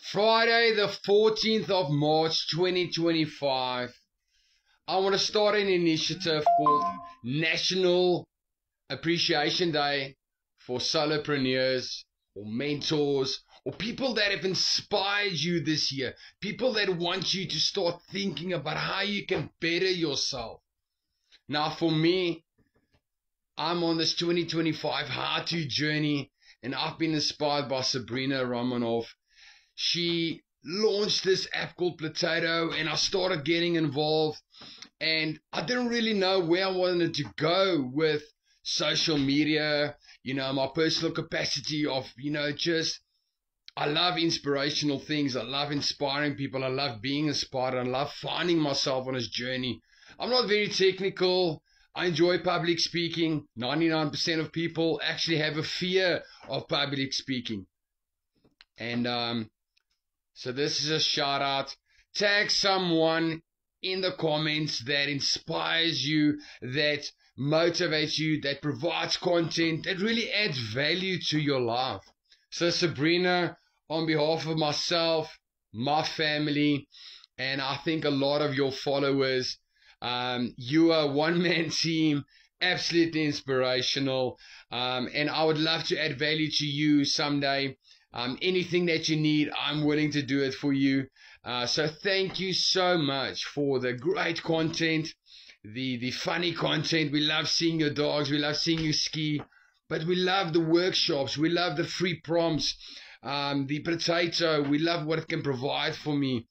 Friday, the 14th of March 2025. I want to start an initiative called National Appreciation Day for solopreneurs or mentors or people that have inspired you this year. People that want you to start thinking about how you can better yourself. Now, for me, I'm on this 2025 how-to journey, and I've been inspired by Sabrina Romanov. She launched this app called Platato, and I started getting involved, and I didn't really know where I wanted to go with social media, my personal capacity of, I love inspirational things. I love inspiring people. I love being inspired. I love finding myself on this journey. I'm not very technical. I enjoy public speaking. 99% of people actually have a fear of public speaking. And so this is a shout out. Tag someone in the comments that inspires you, that motivates you, that provides content, that really adds value to your life. So Sabrina, on behalf of myself, my family, and I think a lot of your followers, you are a one-man team, absolutely inspirational, and I would love to add value to you someday. Anything that you need, I'm willing to do it for you. So thank you so much for the great content, the funny content. We love seeing your dogs, we love seeing you ski, but we love the workshops, we love the free prompts, the Platato, we love what it can provide for me.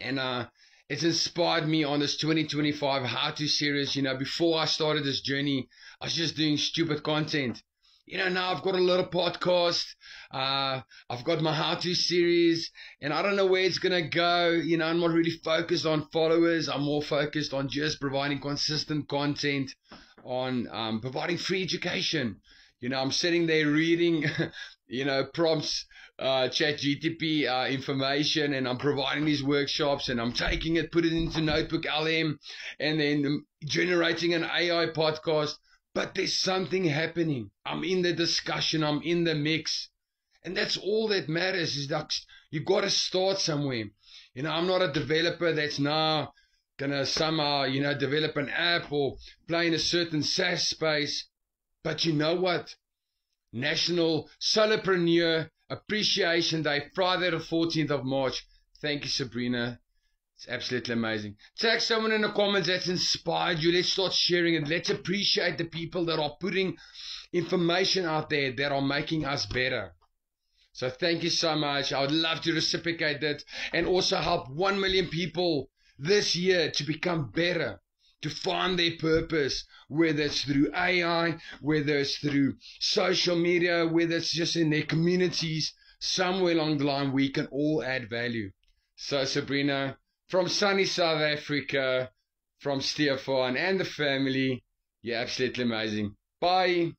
And it's inspired me on this 2025 how-to series. Before I started this journey, I was just doing stupid content. Now I've got a lot of podcasts, I've got my how-to series, and I don't know where it's going to go. I'm not really focused on followers. I'm more focused on just providing consistent content, on providing free education. I'm sitting there reading, prompts, ChatGPT information, and I'm providing these workshops, and I'm taking it, put it into Notebook LM, and then generating an AI podcast. But there's something happening. I'm in the discussion. I'm in the mix. And that's all that matters, is that you got to start somewhere. I'm not a developer that's now going to somehow, develop an app or play in a certain SaaS space. But you know what? National Solopreneur Appreciation Day, Friday the 14th of March. Thank you, Sabrina. It's absolutely amazing. Tag someone in the comments that's inspired you. Let's start sharing it. Let's appreciate the people that are putting information out there that are making us better. So thank you so much. I would love to reciprocate that and also help 1 million people this year to become better, to find their purpose, whether it's through AI, whether it's through social media, whether it's just in their communities. Somewhere along the line, we can all add value. So Sabrina, from sunny South Africa, from Stefan and the family, you're absolutely amazing. Bye.